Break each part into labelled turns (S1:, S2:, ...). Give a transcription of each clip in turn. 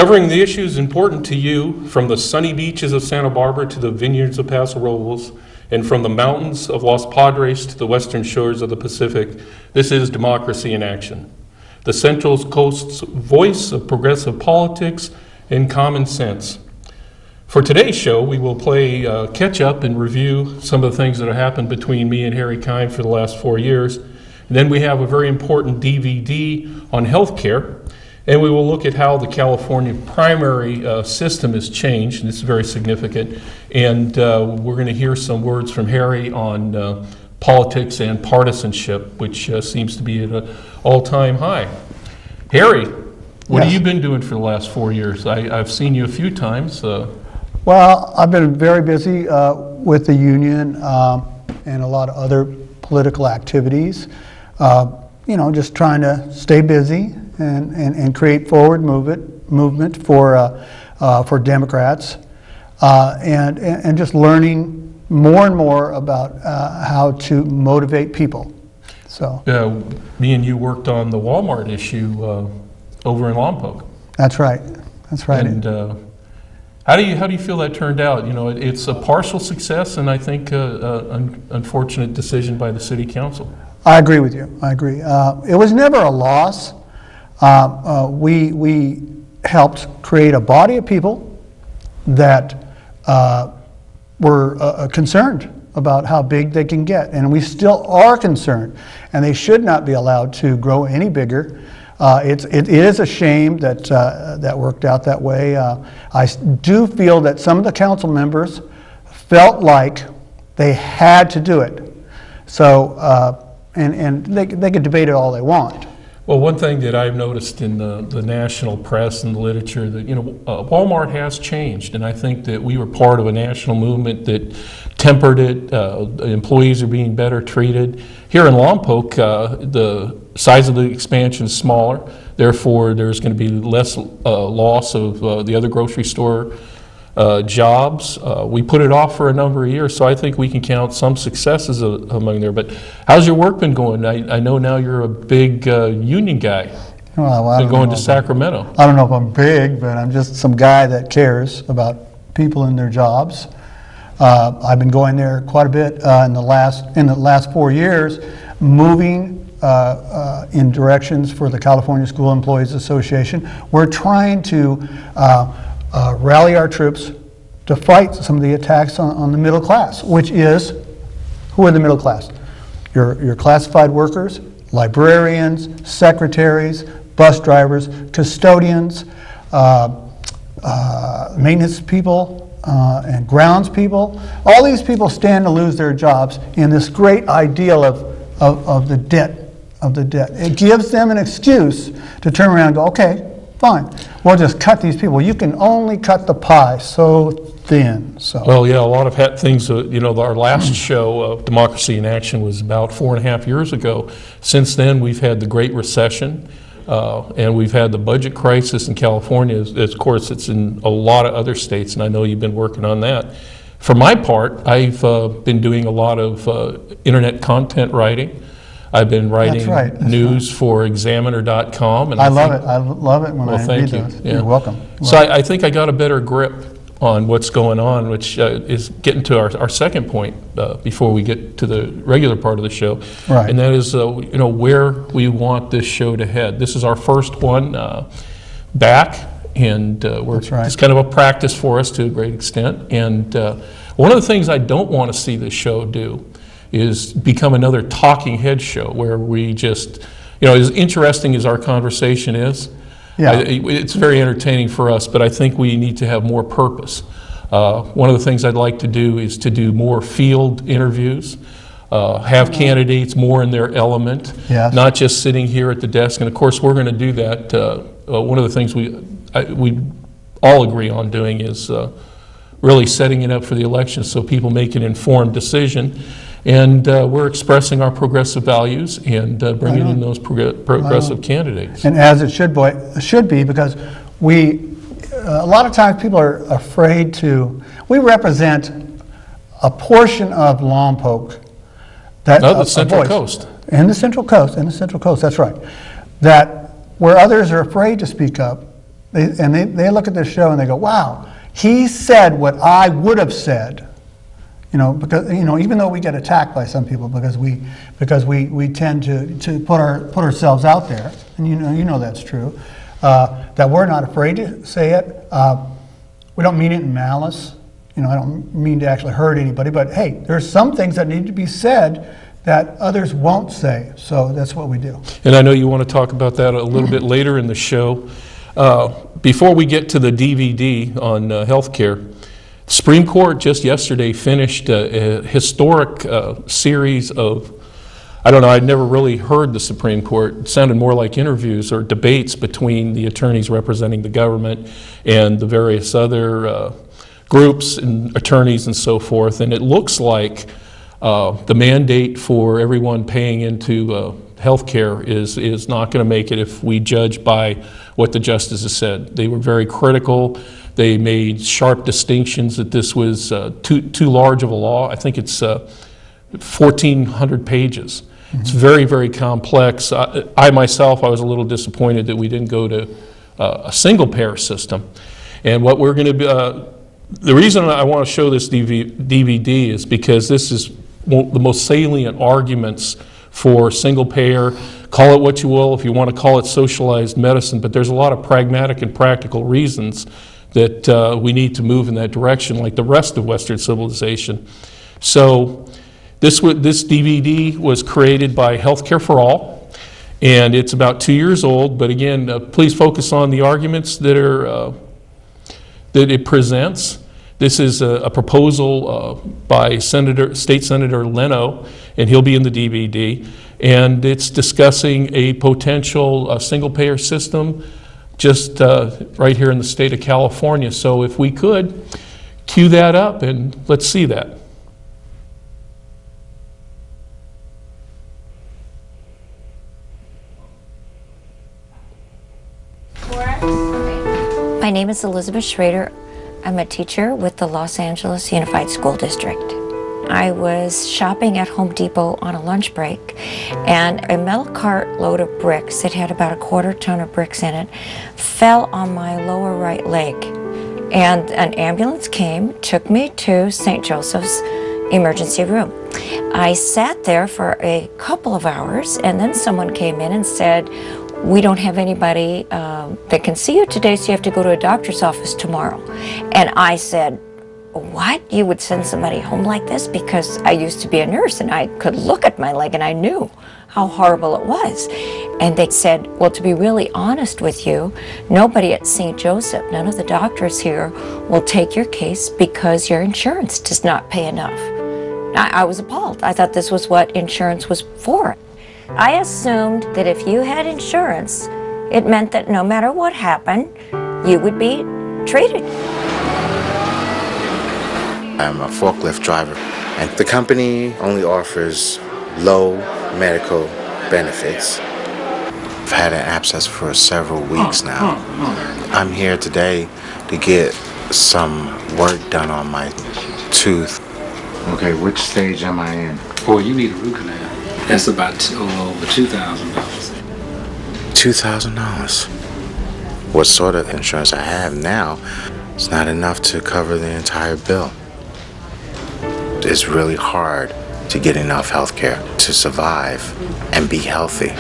S1: Covering the issues important to you, from the sunny beaches of Santa Barbara to the vineyards of Paso Robles, and from the mountains of Los Padres to the western shores of the Pacific, this is Democracy in Action, the Central Coast's voice of progressive politics and common sense. For today's show, we will play catch up and review some of the things that have happened between me and Harry Kine for the last 4 years. And then we have a very important DVD on healthcare. And we will look at how the California primary system has changed, and this is very significant. And we're going to hear some words from Harry on politics and partisanship, which seems to be at an all-time high. Harry, what have you been doing for the last 4 years? I've seen you a few times.
S2: Well, I've been very busy with the union and a lot of other political activities. You know, just trying to stay busy and create forward movement for Democrats, and just learning more and more about how to motivate people. So
S1: me and you worked on the Walmart issue over in Lompoc.
S2: That's right. That's right.
S1: And how do you feel that turned out? You know, it's a partial success, and I think an unfortunate decision by the city council.
S2: I agree with you. I agree. It was never a loss. We helped create a body of people that were concerned about how big they can get, and we still are concerned, and they should not be allowed to grow any bigger. It is a shame that that worked out that way. I do feel that some of the council members felt like they had to do it. So, and they could debate it all they want.
S1: Well, one thing that I've noticed in the national press and the literature, that Walmart has changed, and I think that we were part of a national movement that tempered it. Employees are being better treated. Here in Lompoc, the size of the expansion is smaller, therefore there's going to be less loss of the other grocery store jobs. We put it off for a number of years, so I think we can count some successes among there. But how's your work been going? I know now you're a big union guy.
S2: Well,
S1: been going to Sacramento.
S2: I don't know if I'm big, but I'm just some guy that cares about people and their jobs. I've been going there quite a bit in the last 4 years, moving in directions for the California School Employees Association. We're trying to rally our troops to fight some of the attacks on the middle class, which is, who are the middle class? Your classified workers, librarians, secretaries, bus drivers, custodians, maintenance people, and grounds people. All these people stand to lose their jobs in this great ideal of the debt. It gives them an excuse to turn around and go, okay, fine, we'll just cut these people. You can only cut the pie so thin. So.
S1: Well, yeah, a lot of things, our last show of Democracy in Action was about 4.5 years ago. Since then, we've had the Great Recession, and we've had the budget crisis in California. Of course, it's in a lot of other states, and I know you've been working on that. For my part, I've been doing a lot of internet content writing. I've been writing news for Examiner.com. And
S2: I love it. I love it when I read those.
S1: Yeah.
S2: You're welcome.
S1: So I think I got a better grip on what's going on, which is getting to our second point before we get to the regular part of the show.
S2: Right.
S1: And that is where we want this show to head. This is our first one back, and it's kind of a practice for us to a great extent. And one of the things I don't want to see this show do is become another talking head show where we just, as interesting as our conversation is, it's very entertaining for us, but I think we need to have more purpose. One of the things I'd like to do is to do more field interviews, have candidates more in their element, not just sitting here at the desk. And of course, we're going to do that. One of the things we all agree on doing is really setting it up for the election so people make an informed decision. And we're expressing our progressive values and bringing in those progressive candidates.
S2: And as it should be, because a lot of times people are afraid to, we represent a portion of Lompoc.
S1: The Central Coast.
S2: And the Central Coast, that's right. That where others are afraid to speak up, They look at this show and they go, wow, he said what I would have said. Because even though we get attacked by some people because we tend to put ourselves out there, and you know that's true, that we're not afraid to say it. We don't mean it in malice. I don't mean to actually hurt anybody, but hey, there's some things that need to be said that others won't say. So that's what we do.
S1: And I know you want to talk about that a little bit later in the show. Before we get to the DVD on healthcare, the Supreme Court just yesterday finished a historic series of, I don't know, I'd never really heard the Supreme Court. It sounded more like interviews or debates between the attorneys representing the government and the various other groups and attorneys and so forth. And it looks like the mandate for everyone paying into health care is not going to make it if we judge by what the justices said. They were very critical. They made sharp distinctions that this was too large of a law. I think it's 1,400 pages. Mm-hmm. It's very, very complex. I myself, I was a little disappointed that we didn't go to a single-payer system. And what we're going to be, the reason I want to show this DVD is because this is the most salient arguments for single-payer. Call it what you will if you want to call it socialized medicine, but there's a lot of pragmatic and practical reasons that we need to move in that direction like the rest of Western civilization. So this DVD was created by Healthcare for All, and it's about 2 years old, but again, please focus on the arguments that it presents. This is a proposal by State Senator Leno, and he'll be in the DVD, and it's discussing a potential single-payer system just right here in the state of California. So if we could, cue that up and let's see that.
S3: My name is Elizabeth Schrader. I'm a teacher with the Los Angeles Unified School District. I was shopping at Home Depot on a lunch break, and a metal cart load of bricks, it had about a 1/4 ton of bricks in it, fell on my lower right leg. And an ambulance came, took me to St. Joseph's emergency room. I sat there for a couple of hours, and then someone came in and said, we don't have anybody that can see you today, so you have to go to a doctor's office tomorrow. And I said, what? You would send somebody home like this? Because I used to be a nurse and I could look at my leg and I knew how horrible it was. And they said, well, to be really honest with you, nobody at St. Joseph, none of the doctors here will take your case because your insurance does not pay enough. I was appalled. I thought this was what insurance was for. I assumed that if you had insurance, it meant that no matter what happened, you would be treated.
S4: I'm a forklift driver, and the company only offers low medical benefits. I've had an abscess for several weeks now. I'm here today to get some work done on my tooth. Okay, which stage am I in?
S5: Oh, you need a root canal. That's about over $2,000.
S4: $2,000? What sort of insurance I have now is not enough to cover the entire bill. It's really hard to get enough health care to survive and be healthy.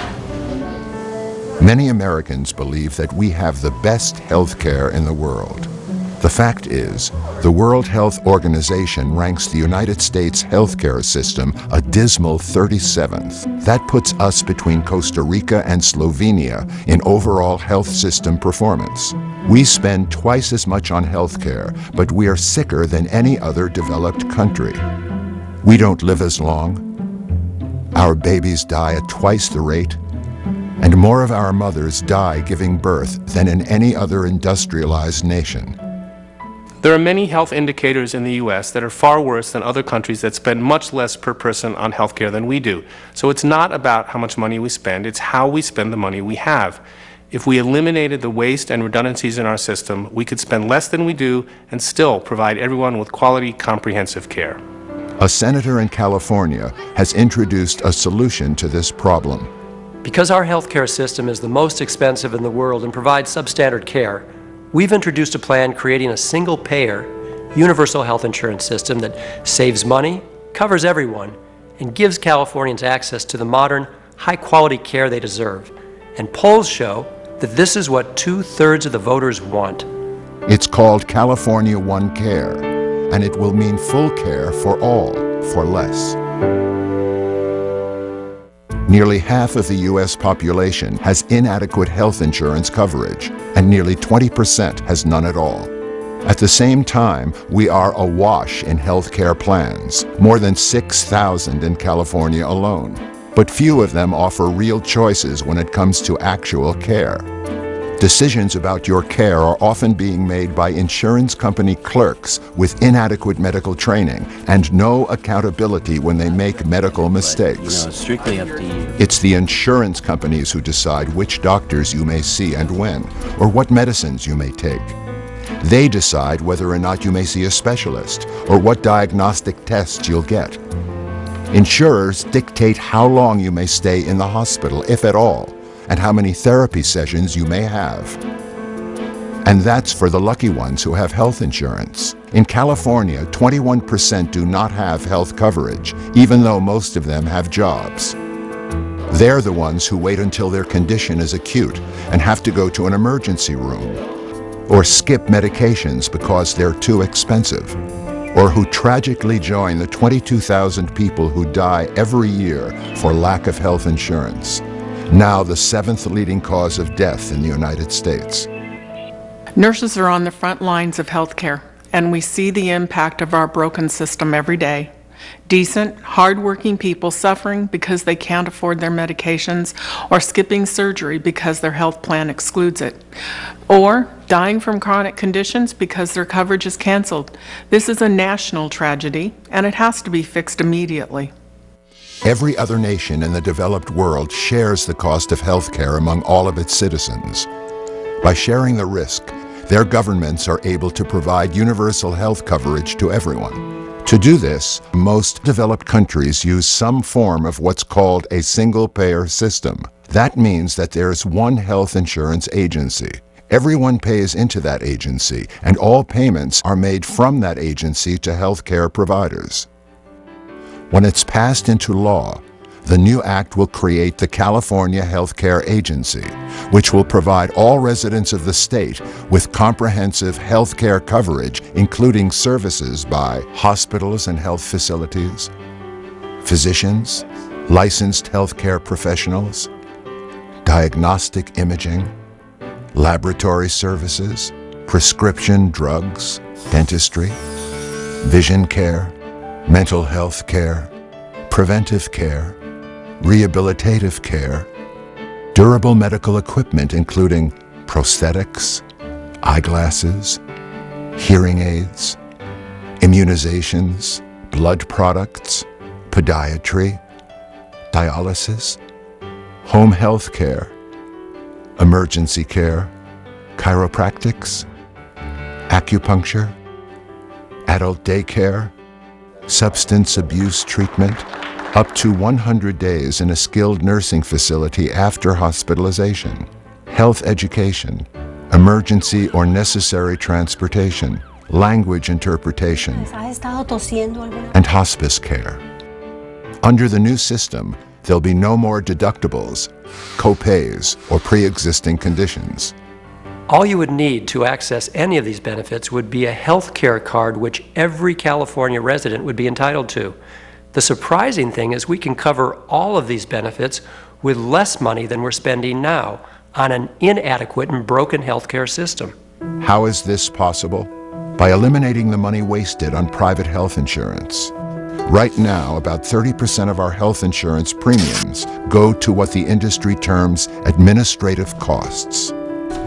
S6: Many Americans believe that we have the best health care in the world. The fact is, the World Health Organization ranks the United States healthcare system a dismal 37th. That puts us between Costa Rica and Slovenia in overall health system performance. We spend twice as much on healthcare, but we are sicker than any other developed country. We don't live as long. Our babies die at twice the rate, and more of our mothers die giving birth than in any other industrialized nation.
S7: There are many health indicators in the U.S. that are far worse than other countries that spend much less per person on health care than we do. So it's not about how much money we spend, it's how we spend the money we have. If we eliminated the waste and redundancies in our system, we could spend less than we do and still provide everyone with quality, comprehensive care.
S6: A senator in California has introduced a solution to this problem.
S8: Because our healthcare system is the most expensive in the world and provides substandard care, we've introduced a plan creating a single-payer, universal health insurance system that saves money, covers everyone, and gives Californians access to the modern, high-quality care they deserve. And polls show that this is what 2/3 of the voters want.
S6: It's called California One Care, and it will mean full care for all for less. Nearly half of the U.S. population has inadequate health insurance coverage, and nearly 20% has none at all. At the same time, we are awash in health care plans, more than 6,000 in California alone. But few of them offer real choices when it comes to actual care. Decisions about your care are often being made by insurance company clerks with inadequate medical training and no accountability when they make medical mistakes.
S9: It's strictly up to you.
S6: It's the insurance companies who decide which doctors you may see and when, or what medicines you may take. They decide whether or not you may see a specialist, or what diagnostic tests you'll get. Insurers dictate how long you may stay in the hospital, if at all, and how many therapy sessions you may have. And that's for the lucky ones who have health insurance. In California, 21% do not have health coverage, even though most of them have jobs. They're the ones who wait until their condition is acute and have to go to an emergency room, or skip medications because they're too expensive, or who tragically join the 22,000 people who die every year for lack of health insurance. Now the 7th leading cause of death in the United States.
S10: Nurses are on the front lines of healthcare, and we see the impact of our broken system every day. Decent, hardworking people suffering because they can't afford their medications, or skipping surgery because their health plan excludes it, or dying from chronic conditions because their coverage is canceled. This is a national tragedy, and it has to be fixed immediately.
S6: Every other nation in the developed world shares the cost of health care among all of its citizens. By sharing the risk, their governments are able to provide universal health coverage to everyone. To do this, most developed countries use some form of what's called a single-payer system. That means that there's one health insurance agency. Everyone pays into that agency, and all payments are made from that agency to healthcare providers. When it's passed into law, the new act will create the California Healthcare Agency, which will provide all residents of the state with comprehensive health care coverage, including services by hospitals and health facilities, physicians, licensed healthcare professionals, diagnostic imaging, laboratory services, prescription drugs, dentistry, vision care, mental health care, preventive care, rehabilitative care, durable medical equipment including prosthetics, eyeglasses, hearing aids, immunizations, blood products, podiatry, dialysis, home health care, emergency care, chiropractics, acupuncture, adult daycare, substance abuse treatment, up to 100 days in a skilled nursing facility after hospitalization, health education, emergency or necessary transportation, language interpretation, and hospice care. Under the new system, there'll be no more deductibles, co-pays, or pre-existing conditions.
S8: All you would need to access any of these benefits would be a health care card which every California resident would be entitled to. The surprising thing is we can cover all of these benefits with less money than we're spending now on an inadequate and broken health care system.
S6: How is this possible? By eliminating the money wasted on private health insurance. Right now, about 30% of our health insurance premiums go to what the industry terms administrative costs.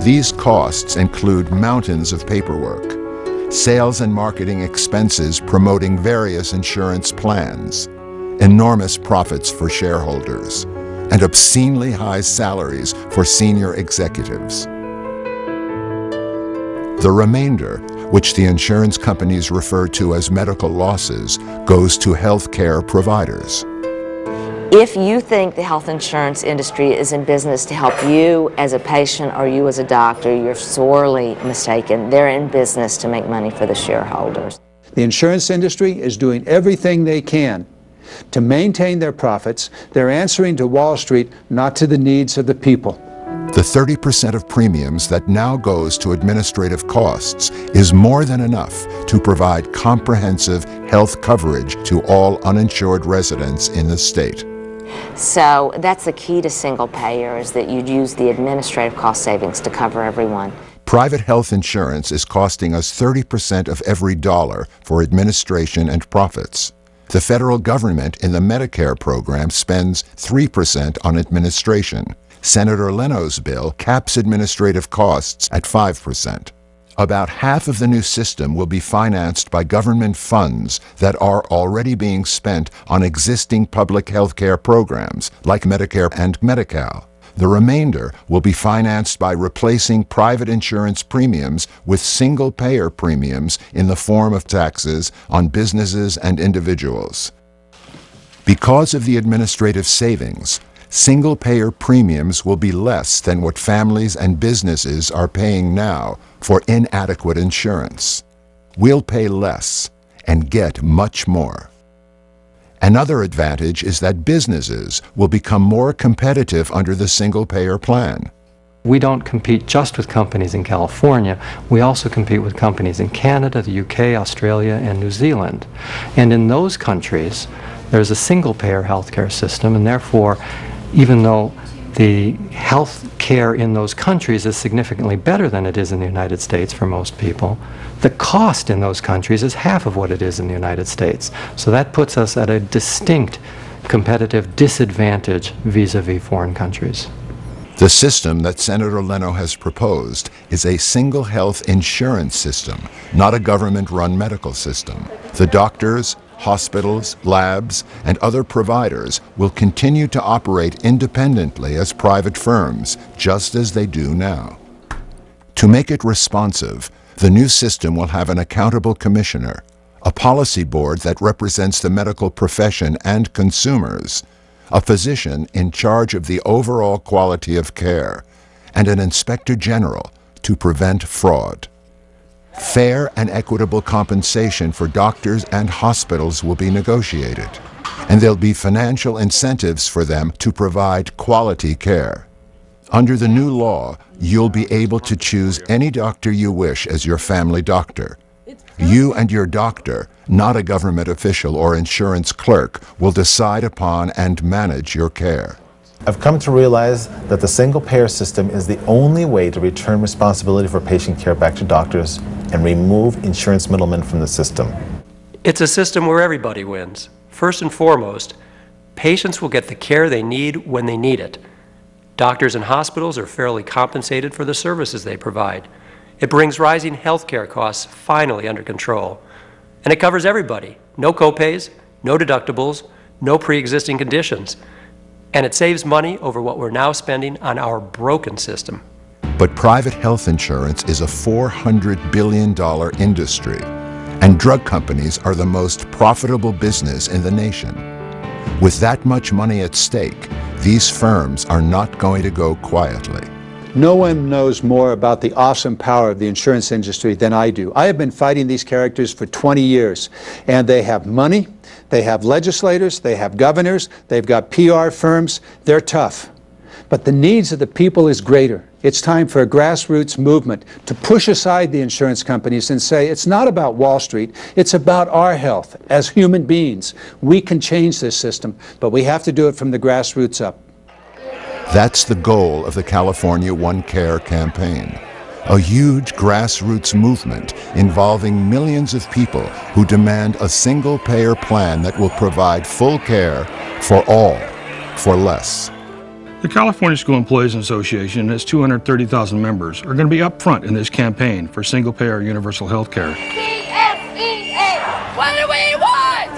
S6: These costs include mountains of paperwork, sales and marketing expenses promoting various insurance plans, enormous profits for shareholders, and obscenely high salaries for senior executives. The remainder, which the insurance companies refer to as medical losses, goes to health care providers.
S9: If you think the health insurance industry is in business to help you as a patient or you as a doctor, you're sorely mistaken. They're in business to make money for the shareholders.
S11: The insurance industry is doing everything they can to maintain their profits. They're answering to Wall Street, not to the needs of the people.
S6: The 30% of premiums that now goes to administrative costs is more than enough to provide comprehensive health coverage to all uninsured residents in the state.
S9: So that's the key to single payer, is that you'd use the administrative cost savings to cover everyone.
S6: Private health insurance is costing us 30% of every dollar for administration and profits. The federal government in the Medicare program spends 3% on administration. Senator Leno's bill caps administrative costs at 5%. About half of the new system will be financed by government funds that are already being spent on existing public health care programs like Medicare and Medi-Cal. The remainder will be financed by replacing private insurance premiums with single-payer premiums in the form of taxes on businesses and individuals. Because of the administrative savings, single-payer premiums will be less than what families and businesses are paying now for inadequate insurance. We'll pay less and get much more. Another advantage is that businesses will become more competitive under the single-payer plan.
S8: We don't compete just with companies in California. We also compete with companies in Canada, the UK, Australia, and New Zealand. And in those countries, there's a single-payer healthcare system, and therefore, even though the health care in those countries is significantly better than it is in the United States for most people, the cost in those countries is half of what it is in the United States. So that puts us at a distinct competitive disadvantage vis-a-vis foreign countries.
S6: The system that Senator Leno has proposed is a single health insurance system, not a government-run medical system. The doctors, hospitals, labs, and other providers will continue to operate independently as private firms, just as they do now. To make it responsive, the new system will have an accountable commissioner, a policy board that represents the medical profession and consumers, a physician in charge of the overall quality of care, and an inspector general to prevent fraud. Fair and equitable compensation for doctors and hospitals will be negotiated, and there'll be financial incentives for them to provide quality care. Under the new law, you'll be able to choose any doctor you wish as your family doctor. You and your doctor, not a government official or insurance clerk, will decide upon and manage your care.
S12: I've come to realize that the single-payer system is the only way to return responsibility for patient care back to doctors and remove insurance middlemen from the system.
S8: It's a system where everybody wins. First and foremost, patients will get the care they need when they need it. Doctors and hospitals are fairly compensated for the services they provide. It brings rising health care costs finally under control. And it covers everybody. No copays, no deductibles, no pre-existing conditions. And it saves money over what we're now spending on our broken system.
S6: But private health insurance is a $400 billion industry, and drug companies are the most profitable business in the nation. With that much money at stake, these firms are not going to go quietly.
S11: No one knows more about the awesome power of the insurance industry than I do. I have been fighting these characters for 20 years, and they have money, they have legislators, they have governors, they've got PR firms. They're tough. But the needs of the people is greater. It's time for a grassroots movement to push aside the insurance companies and say, it's not about Wall Street, it's about our health as human beings. We can change this system, but we have to do it from the grassroots up.
S6: That's the goal of the California One Care campaign, a huge grassroots movement involving millions of people who demand a single-payer plan that will provide full care for all, for less.
S13: The California School Employees Association and its 230,000 members are going to be up front in this campaign for single-payer universal health care.
S14: What do we want?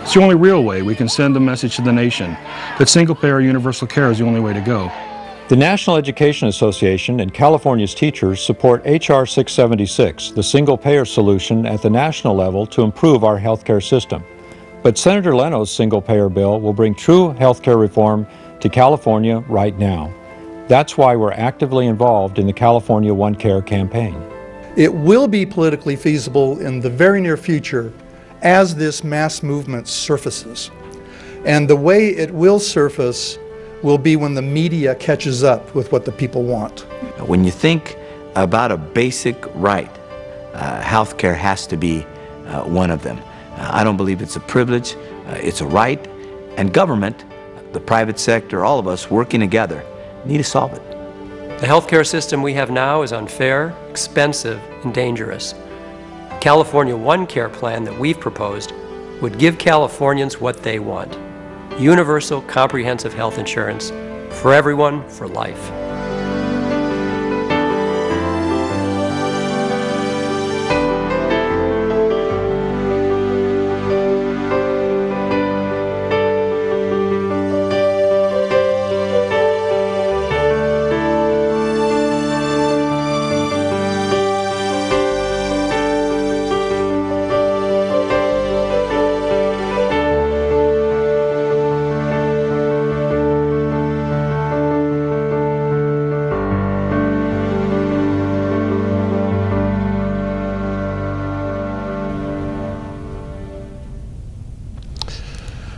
S13: It's the only real way we can send a message to the nation that single-payer universal care is the only way to go.
S15: The National Education Association and California's teachers support H.R. 676, the single-payer solution at the national level to improve our healthcare system. But Senator Leno's single-payer bill will bring true health care reform to California right now. That's why we're actively involved in the California One Care campaign.
S14: It will be politically feasible in the very near future as this mass movement surfaces. And the way it will surface will be when the media catches up with what the people want.
S16: When you think about a basic right, healthcare has to be one of them. I don't believe it's a privilege, it's a right, and government, the private sector, all of us working together need to solve it.
S8: The healthcare system we have now is unfair, expensive, and dangerous. The California One Care plan that we've proposed would give Californians what they want: universal comprehensive health insurance for everyone for life.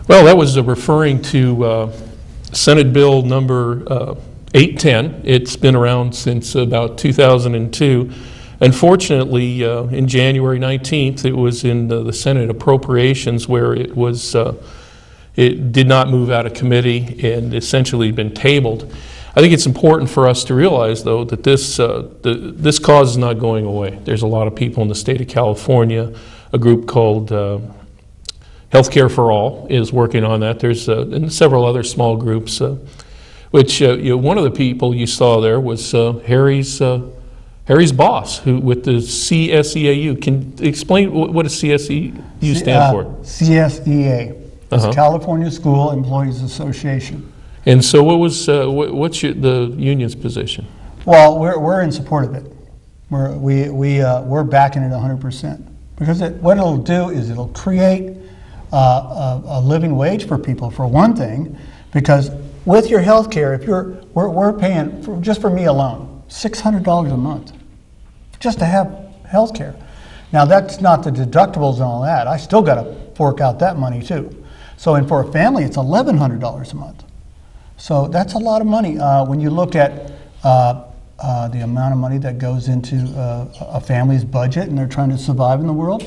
S1: Well, that was referring to Senate Bill number 810. It's been around since about 2002. Unfortunately, in January 19th, it was in the Senate Appropriations where it was it did not move out of committee and essentially been tabled. I think it's important for us to realize, though, that this cause is not going away. There's a lot of people in the state of California, a group called Healthcare for All is working on that. There's and several other small groups, which one of the people you saw there was Harry's boss, who with the CSEAU. Can explain what does CSEAU stand for?
S2: CSEA is California School Employees Association.
S1: And so, what's the union's position?
S2: Well, we're in support of it. We're backing it 100% because what it'll do is it'll create a living wage for people, for one thing, because with your health care, if we're paying, just for me alone, $600 a month just to have health care. Now that's not the deductibles and all that. I still got to fork out that money too. So for a family, it's $1,100 a month. So that's a lot of money. When you look at the amount of money that goes into a family's budget and they're trying to survive in the world.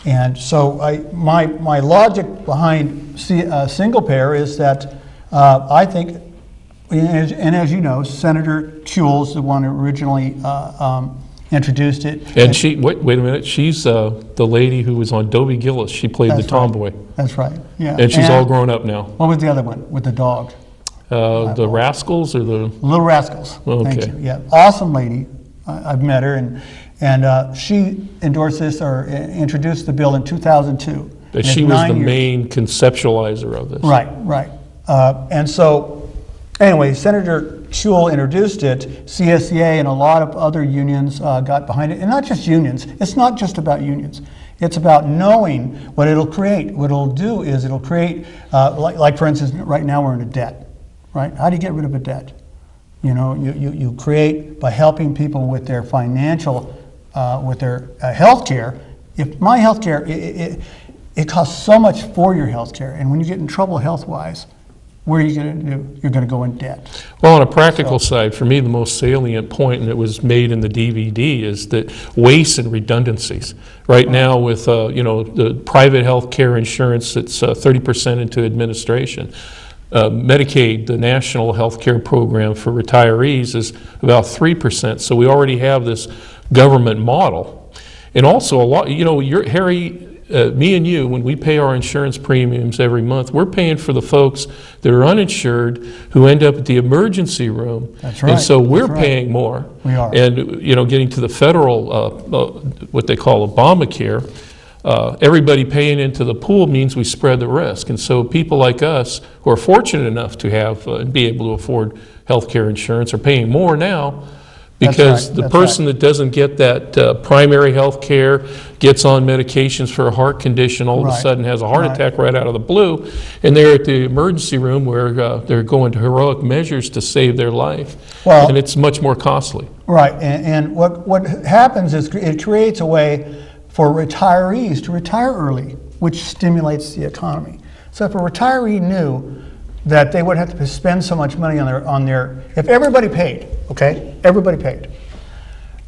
S2: And so my logic behind single payer is that I think, and as you know, Senator Chuhl's the one who originally introduced it.
S1: And she, wait a minute, she's the lady who was on Dobie Gillis. She played the tomboy.
S2: That's right, yeah.
S1: And she's all grown up now.
S2: What was the other one with the dog?
S1: The Rascals or the?
S2: Little Rascals, thank you, yeah. Awesome lady, I've met her, and she endorsed this or introduced the bill in 2002.
S1: But she was the main conceptualizer of this.
S2: Right, right. And so, anyway, Senator Chuhl introduced it, CSEA and a lot of other unions got behind it. And not just unions, it's not just about unions. It's about knowing what it'll create. What it'll do is it'll create, like for instance, right now we're in a debt, right? How do you get rid of a debt? You know, you create by helping people with their financial, with their health care. If my health care, it costs so much for your health care, and when you get in trouble health-wise, what are you going to do? You're going to go in debt.
S1: Well, on a practical side, for me, the most salient point, and it was made in the DVD, is that waste and redundancies. Right now, with the private health care insurance, it's 30% into administration. Medicaid, the national health care program for retirees, is about 3%. So we already have this government model, and also a lot. You know, Harry. Me and you, when we pay our insurance premiums every month, we're paying for the folks that are uninsured who end up at the emergency room.
S2: That's right.
S1: And so we're paying more.
S2: We are.
S1: And, you know, getting to the federal, what they call Obamacare, everybody paying into the pool means we spread the risk. And so people like us who are fortunate enough to have and be able to afford health care insurance are paying more now Because the person that doesn't get that primary health care, gets on medications for a heart condition, all of a sudden has a heart attack right out of the blue, and they're at the emergency room where they're going to heroic measures to save their life, and it's much more costly.
S2: Right, and what happens is it creates a way for retirees to retire early, which stimulates the economy. So if a retiree knew that they would have to spend so much money on their if everybody paid, okay, everybody paid,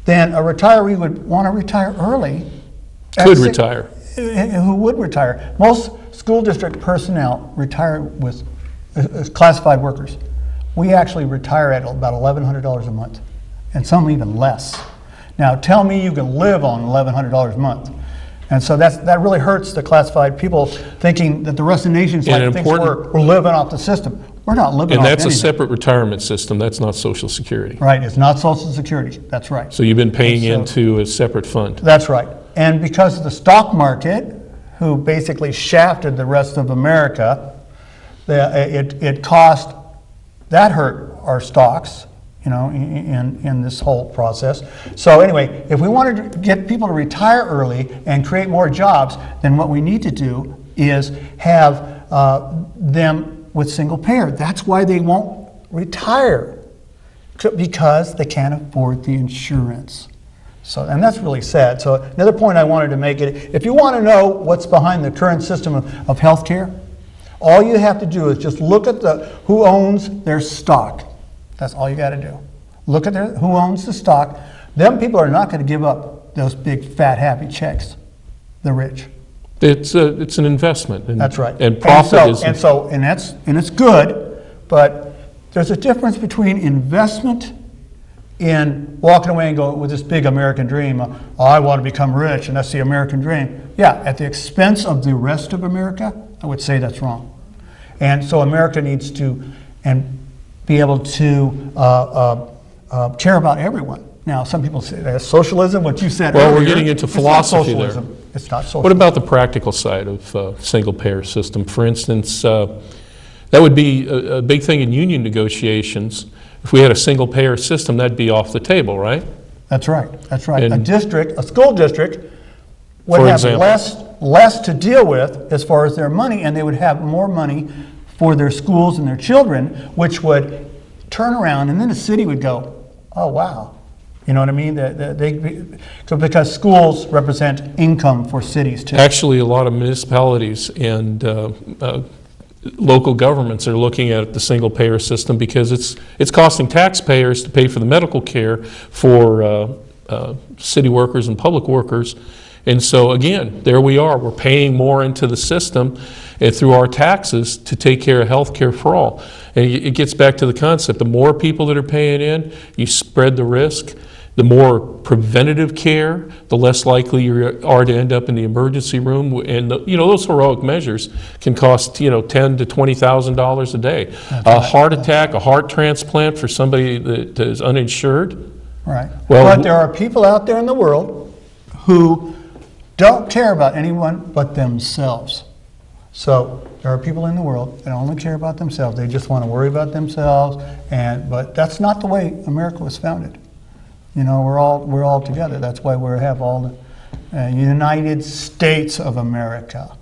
S2: then a retiree would want to retire early.
S1: Could retire.
S2: Who would retire? Most school district personnel retire with classified workers. We actually retire at about $1,100 a month, and some even less. Now tell me you can live on $1,100 a month. And so that really hurts the classified people, thinking that the rest of the nation's thinks we're living off the system. We're not living off anything.
S1: And that's a separate retirement system. That's not Social Security.
S2: Right. It's not Social Security. That's right.
S1: So you've been paying into a separate fund.
S2: That's right. And because of the stock market, who basically shafted the rest of America, it cost, that hurt our stocks, you know, in this whole process. So anyway, if we wanted to get people to retire early and create more jobs, then what we need to do is have them with single payer. That's why they won't retire, because they can't afford the insurance. So, and that's really sad. So another point I wanted to make, if you want to know what's behind the current system of health care, all you have to do is just look at who owns their stock. That's all you got to do. Look at who owns the stock. Them people are not going to give up those big, fat, happy checks. The rich.
S1: It's an investment. And,
S2: that's right.
S1: And profit is.
S2: And it's good, but there's a difference between investment in walking away and going with this big American dream. Oh, I want to become rich, and that's the American dream. Yeah, at the expense of the rest of America, I would say that's wrong. And so America needs to be able to care about everyone. Now, some people say that's socialism, what you said earlier.
S1: Well, we're getting into philosophy there.
S2: It's not socialism.
S1: What about the practical side of single-payer system? For instance, that would be a big thing in union negotiations. If we had a single-payer system, that'd be off the table, right?
S2: That's right. That's right. A school district would have less to deal with as far as their money, and they would have more money for their schools and their children, which would turn around, and then the city would go, oh, wow. You know what I mean? Because schools represent income for cities, too.
S1: Actually, a lot of municipalities and local governments are looking at the single-payer system because it's costing taxpayers to pay for the medical care for city workers and public workers. And so, again, there we are. We're paying more into the system through our taxes to take care of health care for all. And it gets back to the concept. The more people that are paying in, you spread the risk. The more preventative care, the less likely you are to end up in the emergency room. And those heroic measures can cost $10,000 to $20,000 a day. A heart attack, a heart transplant for somebody that is uninsured.
S2: Right. But there are people out there in the world who don't care about anyone but themselves. So there are people in the world that only care about themselves. They just want to worry about themselves. But that's not the way America was founded. We're all together. That's why we have all the United States of America.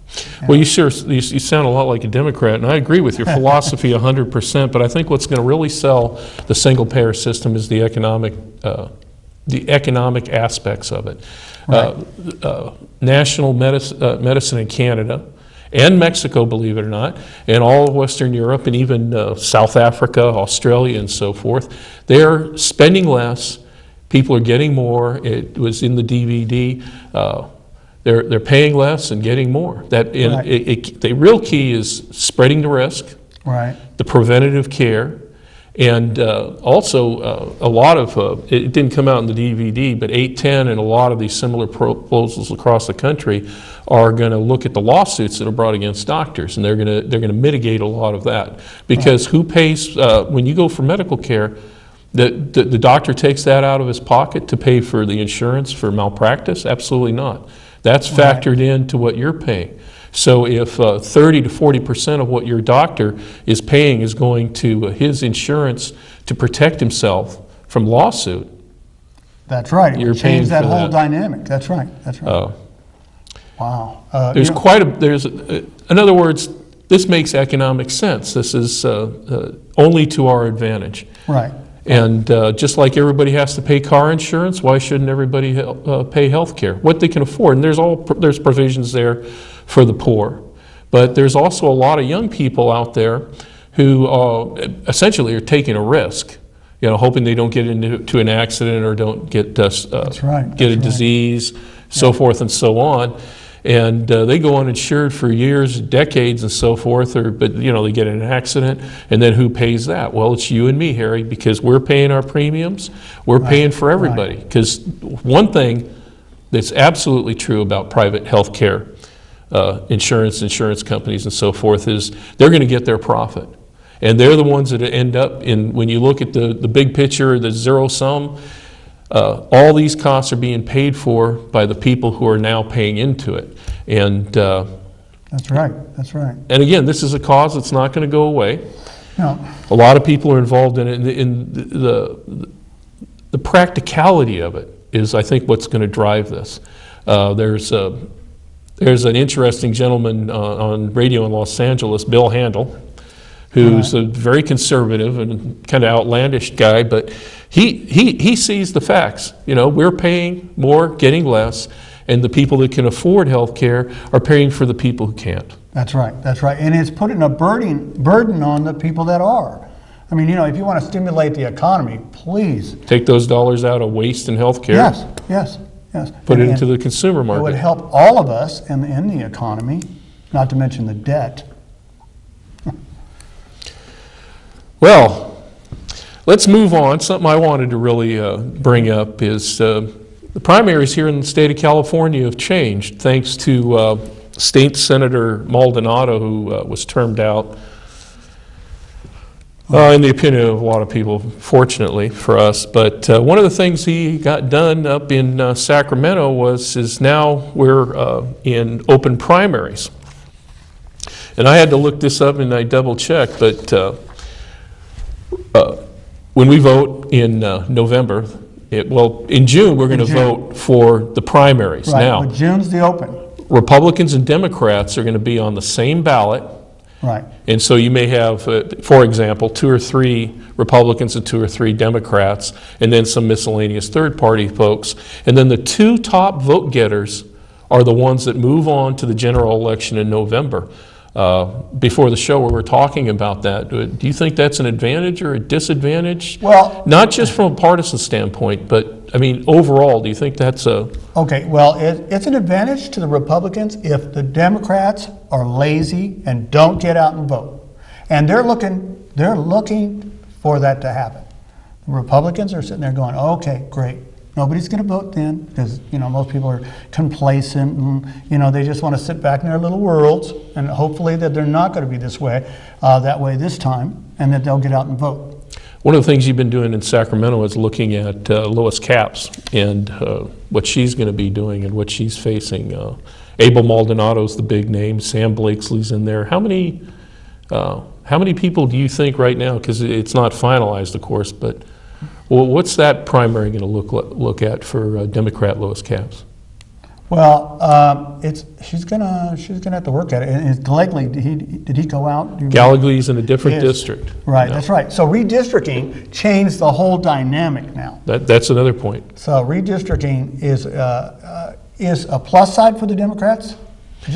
S1: Well, you sound a lot like a Democrat, and I agree with your philosophy 100%. But I think what's going to really sell the single-payer system is the economic aspects of it. Right. National medicine in Canada and Mexico, believe it or not, and all of Western Europe, and even South Africa, Australia, and so forth, they're spending less. People are getting more. It was in the DVD. They're paying less and getting more. The real key is spreading the risk,
S2: right?
S1: The preventative care, and also a lot of it didn't come out in the DVD, but 810 and a lot of these similar proposals across the country are going to look at the lawsuits that are brought against doctors, and they're going to mitigate a lot of that because who pays when you go for medical care? The doctor takes that out of his pocket to pay for the insurance for malpractice? Absolutely not. That's factored into what you're paying. So if 30 to 40% of what your doctor is paying is going to his insurance to protect himself from lawsuit,
S2: That's right. It
S1: You're
S2: would change
S1: paying
S2: that
S1: for
S2: whole
S1: that.
S2: dynamic. That's right. That's right. Wow.
S1: There's quite a, in other words, this makes economic sense. This is only to our advantage.
S2: Right.
S1: And just like everybody has to pay car insurance, why shouldn't everybody pay health care? What they can afford. And there's provisions there for the poor. But there's also a lot of young people out there who essentially are taking a risk, hoping they don't get into an accident or don't get get a disease, so forth and so on. And they go uninsured for years, decades, and so forth. But they get in an accident, and then who pays that? Well, it's you and me, Harry, because we're paying our premiums. We're paying for everybody. Because one thing that's absolutely true about private health care, insurance companies, and so forth, is they're going to get their profit, and they're the ones that end up in. When you look at the big picture, the zero sum. All these costs are being paid for by the people who are now paying into it. And
S2: that's right. That's right.
S1: And again, this is a cause that's not going to go away.
S2: No.
S1: A lot of people are involved in it. In the practicality of it is, I think, what's going to drive this. There's an interesting gentleman on radio in Los Angeles, Bill Handel, who's a very conservative and kind of outlandish guy, but he sees the facts. We're paying more, getting less, and the people that can afford health care are paying for the people who can't.
S2: That's right, that's right. And it's putting a burden on the people that are. I mean, if you want to stimulate the economy, please.
S1: Take those dollars out of waste in health care.
S2: Yes.
S1: Put it into the consumer market.
S2: It would help all of us in the economy, not to mention the debt.
S1: Well, let's move on. Something I wanted to really bring up is the primaries here in the state of California have changed thanks to State Senator Maldonado, who was termed out, in the opinion of a lot of people, fortunately for us. But one of the things he got done up in Sacramento is now we're in open primaries. And I had to look this up and I double-checked, but when we vote in November, in June we're going to vote for the primaries.
S2: Right,
S1: now,
S2: but June's the open.
S1: Republicans and Democrats are going to be on the same ballot.
S2: Right.
S1: And so you may have, for example, 2 or 3 Republicans and 2 or 3 Democrats, and then some miscellaneous third-party folks. And then the 2 top vote getters are the ones that move on to the general election in November. Before the show we were talking about that. Do you think that's an advantage or a disadvantage?
S2: Well,
S1: not just from a partisan standpoint, but I mean overall, do you think that's a...
S2: Okay, well, it's an advantage to the Republicans if the Democrats are lazy and don't get out and vote. And they're looking for that to happen. The Republicans are sitting there going, okay, great. Nobody's going to vote then because, most people are complacent and, they just want to sit back in their little worlds, and hopefully that they're not going to be that way this time, and that they'll get out and vote.
S1: One of the things you've been doing in Sacramento is looking at Lois Capps and what she's going to be doing and what she's facing. Abel Maldonado's the big name. Sam Blakesley's in there. How many people do you think right now, because it's not finalized, of course, but what's that primary going to look at for Democrat Lois Capps?
S2: Well, she's gonna have to work at it. And Gallagly, did he go out?
S1: Gallagly's in a different district.
S2: Right, that's right. So redistricting changed the whole dynamic now.
S1: That's another point.
S2: So redistricting is a plus side for the Democrats.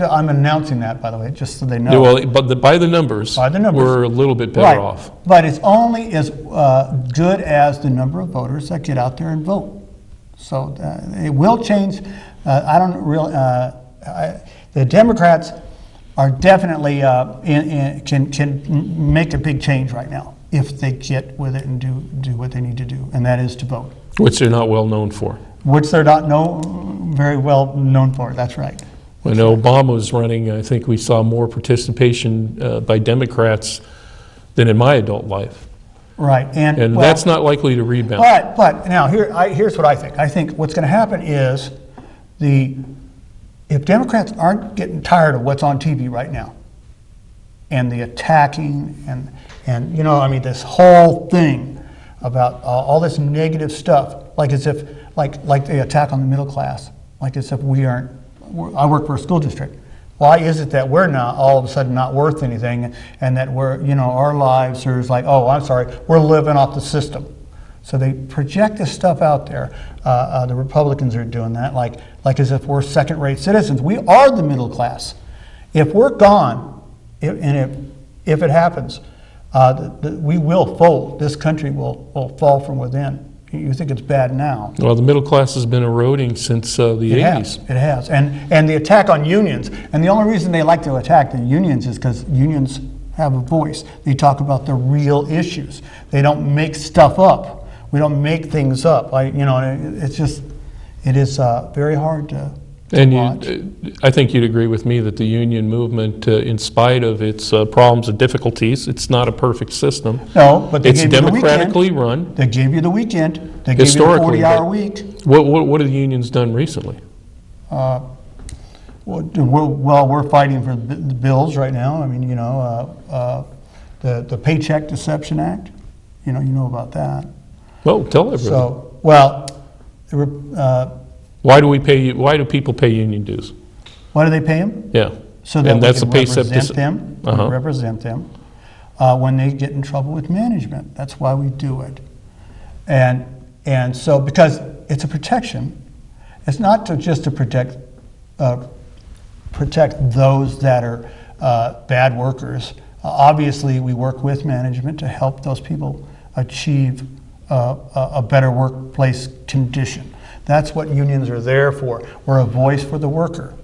S2: I'm announcing that, by the way, just so they know.
S1: Well, but by the numbers, we're a little bit better off.
S2: But it's only as good as the number of voters that get out there and vote. So it will change. The Democrats are definitely can make a big change right now if they get with it and do what they need to do, and that is to vote.
S1: Which they're not well known for.
S2: Which they're not very well known for. That's right.
S1: When Obama was running, I think we saw more participation by Democrats than in my adult life.
S2: Right,
S1: and that's not likely to rebound.
S2: But now here's what I think. I think what's going to happen is if Democrats aren't getting tired of what's on TV right now, and the attacking and this whole thing about all this negative stuff. like as if, like the attack on the middle class, like as if we aren't, I work for a school district. Why is it that we're not all of a sudden not worth anything, and that we're, you know, our lives are like, oh, I'm sorry, we're living off the system. So they project this stuff out there. The Republicans are doing that, like as if we're second-rate citizens. We are the middle class. If we're gone, if it happens, we will fold. This country will fall from within. You think it's bad now.
S1: Well, the middle class has been eroding since the 80s.
S2: It has. And the attack on unions, and the only reason they like to attack the unions is because unions have a voice. They talk about the real issues. They don't make stuff up. We don't make things up. It's just, it is very hard to watch.
S1: I think you'd agree with me that the union movement, in spite of its problems and difficulties, it's not a perfect system.
S2: No, but
S1: it's democratically run.
S2: They gave you the weekend. They gave you a 40-hour week.
S1: What have the unions done recently?
S2: We're fighting for the bills right now. I mean, the Paycheck Deception Act. You know about that.
S1: Well, tell everybody.
S2: So, well,
S1: why do people pay union dues?
S2: Why do they pay them?
S1: Yeah.
S2: So that we can represent them. Represent them when they get in trouble with management. That's why we do it. And so, because it's a protection, it's not just to protect those that are bad workers. Obviously, we work with management to help those people achieve a better workplace condition. That's what unions are there for. We're a voice for the worker.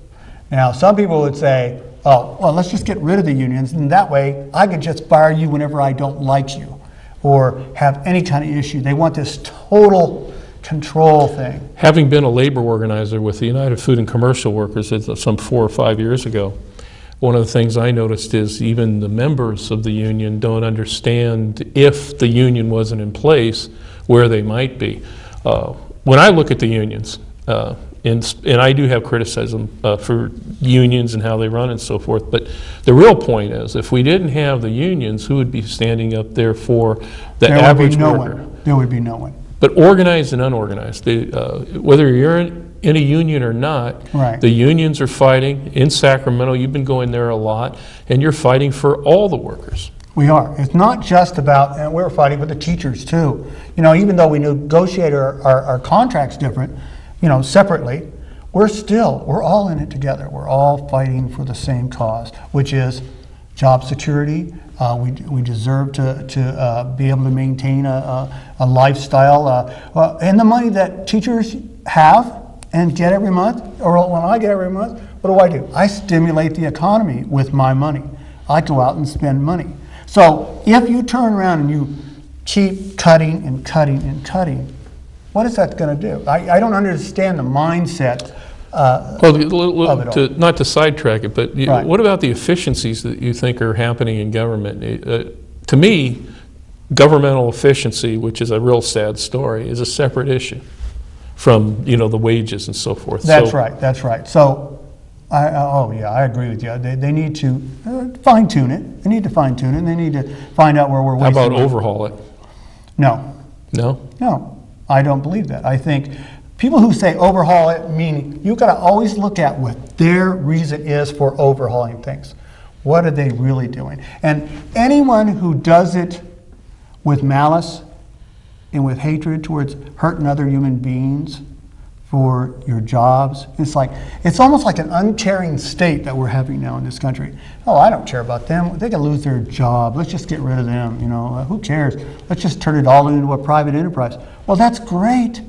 S2: Now, some people would say, oh, well, let's just get rid of the unions, and that way I can just fire you whenever I don't like you or have any kind of issue. They want this total control thing.
S1: Having been a labor organizer with the United Food and Commercial Workers some 4 or 5 years ago, one of the things I noticed is even the members of the union don't understand, if the union wasn't in place, where they might be. When I look at the unions, and I do have criticism for unions and how they run and so forth, but the real point is, if we didn't have the unions, who would be standing up there for the average worker?
S2: There would be no one.
S1: But organized and unorganized, whether you're in a union or not,
S2: right.
S1: The unions are fighting. In Sacramento, you've been going there a lot, and you're fighting for all the workers.
S2: We are. It's not just about, and we're fighting with the teachers too. Even though we negotiate our contracts different, separately, we're all in it together. We're all fighting for the same cause, which is job security. We deserve to be able to maintain a lifestyle. And the money that teachers have and get every month, or when I get every month, what do? I stimulate the economy with my money. I go out and spend money. So if you turn around and you keep cutting and cutting and cutting, what is that going to do? I don't understand the mindset of it all.
S1: Not to sidetrack it, but
S2: Right.
S1: What about the efficiencies that you think are happening in government? To me, governmental efficiency, which is a real sad story, is a separate issue from the wages and so forth.
S2: That's right. So, I agree with you. They need to fine-tune it. They need to fine-tune it, and they need to find out where we're wasting
S1: How about
S2: money.
S1: overhaul it?
S2: No.
S1: No?
S2: No, I don't believe that. I think people who say overhaul it mean you've got to always look at what their reason is for overhauling things. What are they really doing? And anyone who does it with malice and with hatred towards hurting other human beings for your jobs, it's almost like an uncaring state that we're having now in this country. Oh, I don't care about them. They can lose their job. Let's just get rid of them. Who cares? Let's just turn it all into a private enterprise. Well, that's great.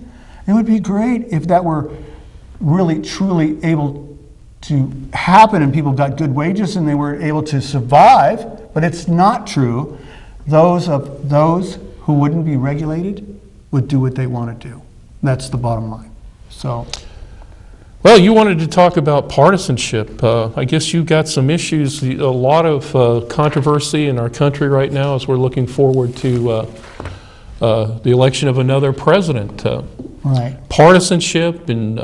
S2: It would be great if that were really, truly able to happen and people got good wages and they were able to survive, but it's not true. Those who wouldn't be regulated would do what they want to do. That's the bottom line. So,
S1: well, you wanted to talk about partisanship. I guess you've got some issues, a lot of controversy in our country right now as we're looking forward to the election of another president.
S2: Right.
S1: Partisanship and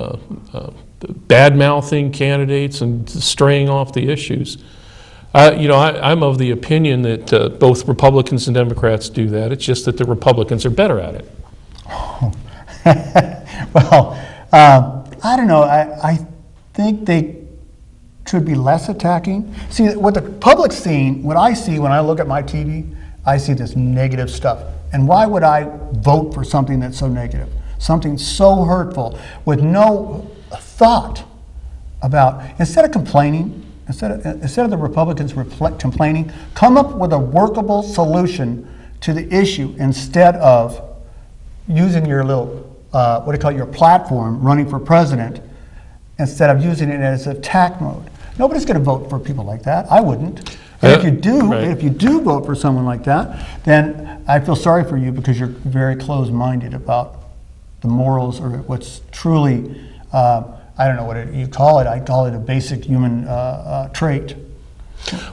S1: bad-mouthing candidates and straying off the issues. I'm of the opinion that both Republicans and Democrats do that. It's just that the Republicans are better at it.
S2: Well, I don't know. I think they should be less attacking. See, what the public's seeing, what I see when I look at my TV, I see this negative stuff. And why would I vote for something that's so negative? Something so hurtful with no thought about, instead of complaining, instead of the Republicans complaining, come up with a workable solution to the issue instead of using your little, what do you call it, your platform, running for president, instead of using it as attack mode. Nobody's going to vote for people like that. I wouldn't. And if you do vote for someone like that, then I feel sorry for you because you're very closed-minded about the morals or what's truly, I don't know what you call it. I call it a basic human trait.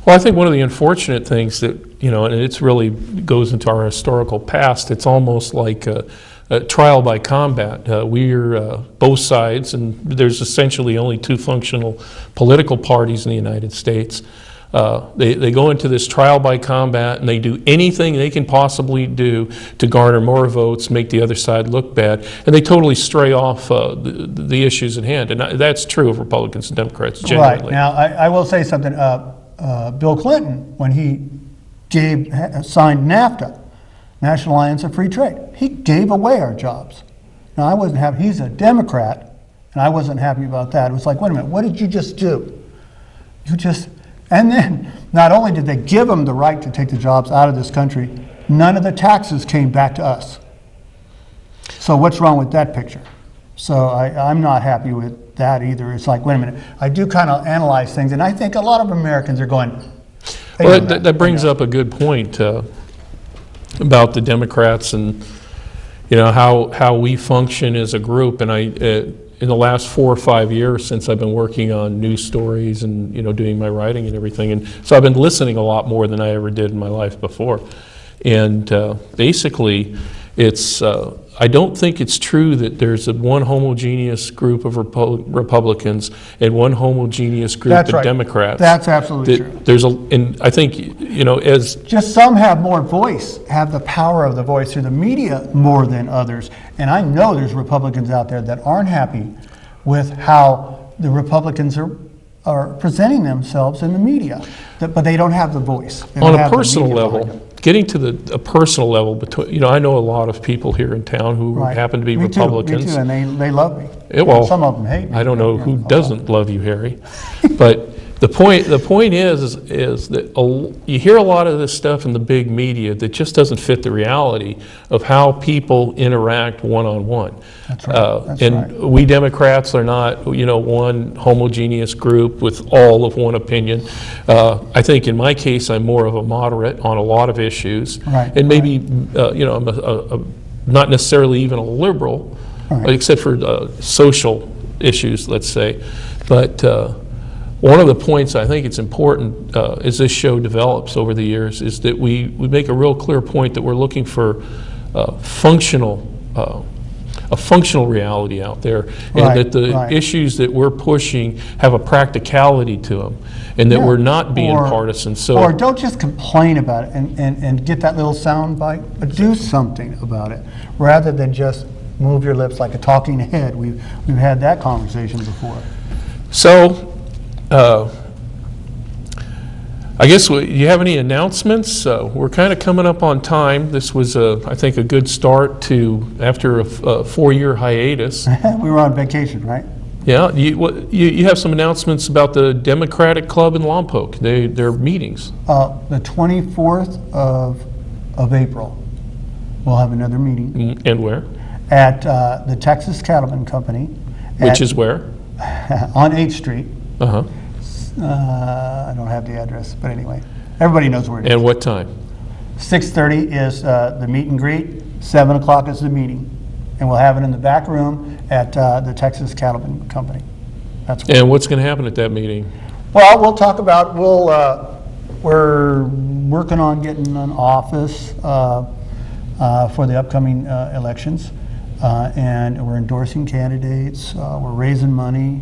S1: Well, I think one of the unfortunate things that, and it's really goes into our historical past, it's almost like a trial by combat. We're both sides, and there's essentially only two functional political parties in the United States. They go into this trial by combat and they do anything they can possibly do to garner more votes, make the other side look bad, and they totally stray off the issues at hand. And that's true of Republicans and Democrats generally.
S2: Right. Now, I will say something. Bill Clinton, when he signed NAFTA, National Alliance of Free Trade, he gave away our jobs. Now, I wasn't happy. He's a Democrat, and I wasn't happy about that. It was like, wait a minute, what did you just do? And then, not only did they give them the right to take the jobs out of this country, none of the taxes came back to us. So what's wrong with that picture? So I'm not happy with that either. It's like, wait a minute, I do kind of analyze things, and I think a lot of Americans are going,
S1: well, that brings up a good point about the Democrats and how we function as a group. And in the last 4 or 5 years since I've been working on news stories and doing my writing and everything, and so I've been listening a lot more than I ever did in my life before. And basically, it's I don't think it's true that there's one homogeneous group of Republicans and one homogeneous group of Democrats.
S2: That's absolutely true.
S1: And I think as
S2: just some have more voice, have the power of the voice through the media more than others. And I know there's Republicans out there that aren't happy with how the Republicans are presenting themselves in the media, but they don't have the voice.
S1: On a personal level, getting to a personal level, between I know a lot of people here in town who happen to be Republicans.
S2: Me too, and they love me.
S1: Well,
S2: some of them hate me.
S1: I don't know who doesn't love you, Harry. But the point is that you hear a lot of this stuff in the big media that just doesn't fit the reality of how people interact one-on-one.
S2: That's right.
S1: And we Democrats are not, one homogeneous group with all of one opinion. I think in my case, I'm more of a moderate on a lot of issues, and maybe, I'm not necessarily even a liberal, except for social issues, let's say. But one of the points I think it's important as this show develops over the years is that we make a real clear point that we're looking for a functional reality out there, and that the issues that we're pushing have a practicality to them, and that we're not being partisan.
S2: Or don't just complain about it and get that little sound bite, but do something about it, rather than just move your lips like a talking head. We've had that conversation before.
S1: So, I guess, you have any announcements? We're kind of coming up on time. This was, I think, a good start to after a 4-year hiatus.
S2: We were on vacation, right?
S1: Yeah. You have some announcements about the Democratic Club in Lompoc, their meetings.
S2: The 24th of April, we'll have another meeting.
S1: And where?
S2: At the Texas Cattleman Company.
S1: Which is where?
S2: On 8th Street.
S1: Uh-huh.
S2: I don't have the address, but anyway, everybody knows where it is.
S1: And what time?
S2: 6:30 is the meet and greet, 7 o'clock is the meeting. And we'll have it in the back room at the Texas Cattleman Company.
S1: And what's going to happen at that meeting?
S2: Well, we'll talk about, we're working on getting an office for the upcoming elections. And we're endorsing candidates, we're raising money.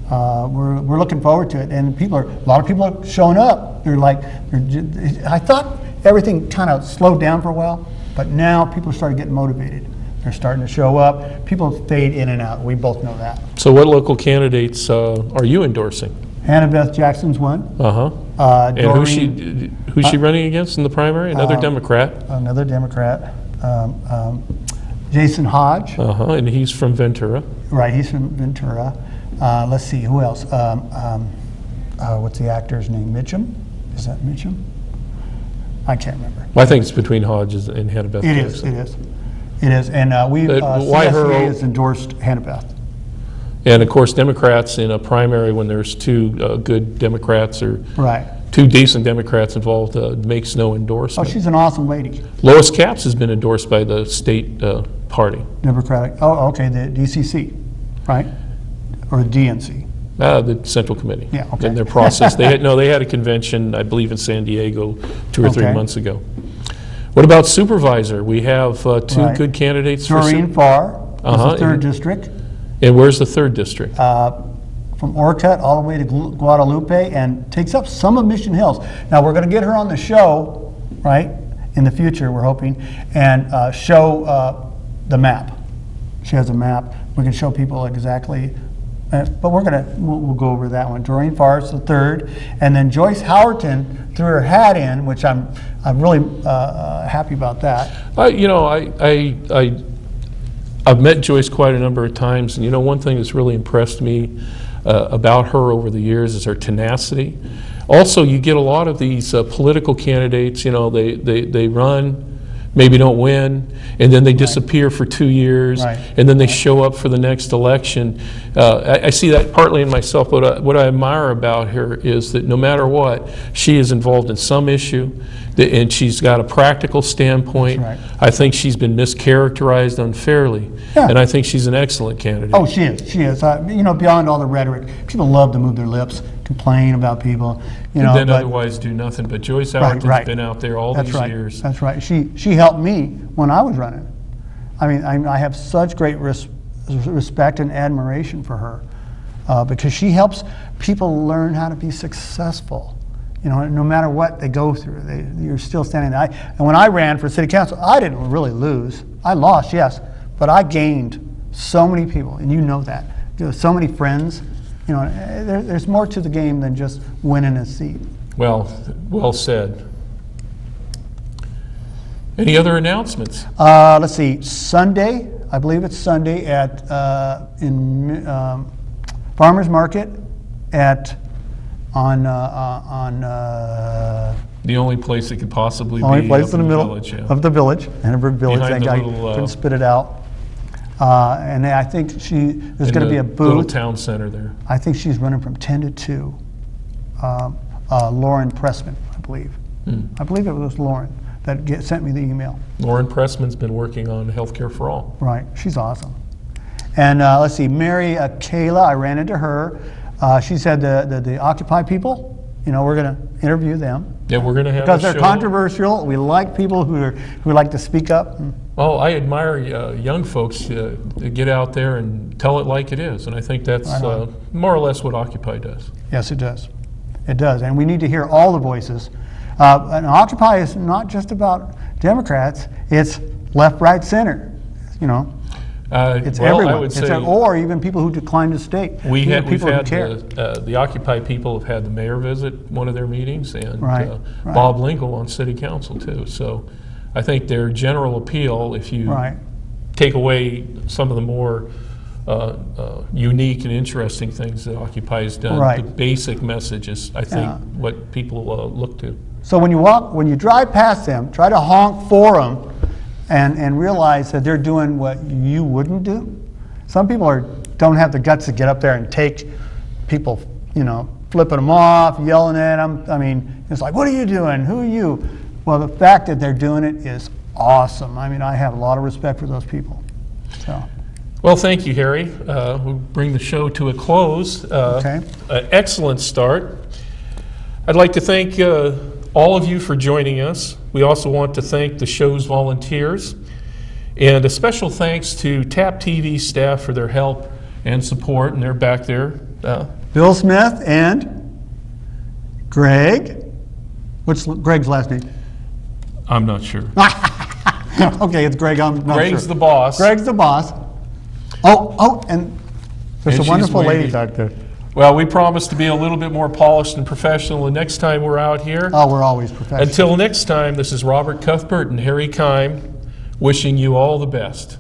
S2: We're looking forward to it, and a lot of people are showing up. I thought everything kind of slowed down for a while, but now people started getting motivated. They're starting to show up. People fade in and out. We both know that.
S1: So what local candidates are you endorsing?
S2: Hannah Beth Jackson's one.
S1: And who's she running against in the primary? Another Democrat.
S2: Another Democrat. Jason Hodge.
S1: And he's from Ventura.
S2: Right, he's from Ventura. Let's see, who else? What's the actor's name? Mitchum? Is that Mitchum? I can't remember.
S1: Well, I think it's between Hodges and Hannah Beth Jackson.
S2: It is. And CSCA has endorsed Hannah Beth.
S1: And of course, Democrats in a primary, when there's two good Democrats or two decent Democrats involved, makes no endorsement.
S2: Oh, she's an awesome lady.
S1: Lois Capps has been endorsed by the state party.
S2: Democratic. Oh, okay, the DCC, right? Or the DNC.
S1: The Central Committee.
S2: Yeah, okay.
S1: In their process. They had a convention, I believe, in San Diego 2 or 3 months ago. What about supervisor? We have two good candidates.
S2: Doreen Farr, the 3rd district.
S1: And where's the 3rd district?
S2: From Orcutt all the way to Guadalupe, and takes up some of Mission Hills. Now, we're going to get her on the show, right, in the future, we're hoping, and show the map. She has a map. We can show people exactly, but we'll go over that one. Doreen Farr is the 3rd, and then Joyce Howerton threw her hat in, which I'm really happy about that.
S1: I've met Joyce quite a number of times, and one thing that's really impressed me about her over the years is her tenacity. Also, you get a lot of these political candidates, they run, maybe don't win, and then they disappear for 2 years, and then they show up for the next election. I see that partly in myself, but what I admire about her is that no matter what, she is involved in some issue, and she's got a practical standpoint. I think she's been mischaracterized unfairly, and I think she's an excellent candidate.
S2: Oh, she is. Beyond all the rhetoric, people love to move their lips, complain about people,
S1: and then otherwise do nothing. But Joyce Howerton's been out there all these years.
S2: That's right. She helped me when I was running. I mean, I have such great respect and admiration for her because she helps people learn how to be successful. No matter what they go through, you're still standing there. And when I ran for city council, I didn't really lose. I lost, yes, but I gained so many people, and you know that. So many friends. There's more to the game than just winning a seat.
S1: Well said. Any other announcements?
S2: Let's see. Sunday, I believe it's Sunday at in Farmers Market on
S1: the only place it could possibly be.
S2: Only place in the middle
S1: village,
S2: of the village, Hannibal Village.
S1: Behind
S2: that guy couldn't spit it out. And I think there's going to be a booth.
S1: Little town center there.
S2: I think she's running from 10 to 2. Lauren Pressman, I believe. I believe it was Lauren that sent me the email.
S1: Lauren Pressman's been working on Healthcare for All.
S2: Right, she's awesome. And let's see, Mary Kayla, I ran into her. She said the Occupy people, we're going to interview them.
S1: Yeah, we're going to have
S2: because they're controversial. We like people who like to speak up.
S1: Well, I admire young folks to get out there and tell it like it is, and I think that's more or less what Occupy does.
S2: Yes, it does. It does, and we need to hear all the voices. And Occupy is not just about Democrats; it's left, right, center. It's everyone.
S1: I would say,
S2: or even people who decline to state.
S1: We've had the Occupy people have had the mayor visit one of their meetings, and Bob Lingle on city council too. So I think their general appeal, if you take away some of the more unique and interesting things that Occupy has done, the basic message is, I think, what people look to.
S2: So when you drive past them, try to honk for them. And realize that they're doing what you wouldn't do. Some people don't have the guts to get up there and take people, flipping them off, yelling at them. I mean, it's like, what are you doing? Who are you? Well, the fact that they're doing it is awesome. I mean, I have a lot of respect for those people. So.
S1: Well, thank you, Harry. We'll bring the show to a close. An excellent start. I'd like to thank all of you for joining us. We also want to thank the show's volunteers, and a special thanks to TAP TV staff for their help and support, and they're back there.
S2: Bill Smith and Greg. What's Greg's last name?
S1: I'm not sure.
S2: Okay, it's Greg. I'm not
S1: Greg's
S2: sure.
S1: the boss.
S2: Greg's the boss. Oh, and there's
S1: And
S2: a
S1: she's
S2: wonderful lady
S1: waiting.
S2: back there.
S1: Well, we promise to be a little bit more polished and professional the next time we're out here.
S2: Oh, we're always professional.
S1: Until next time, this is Robert Cuthbert and Harry Kime wishing you all the best.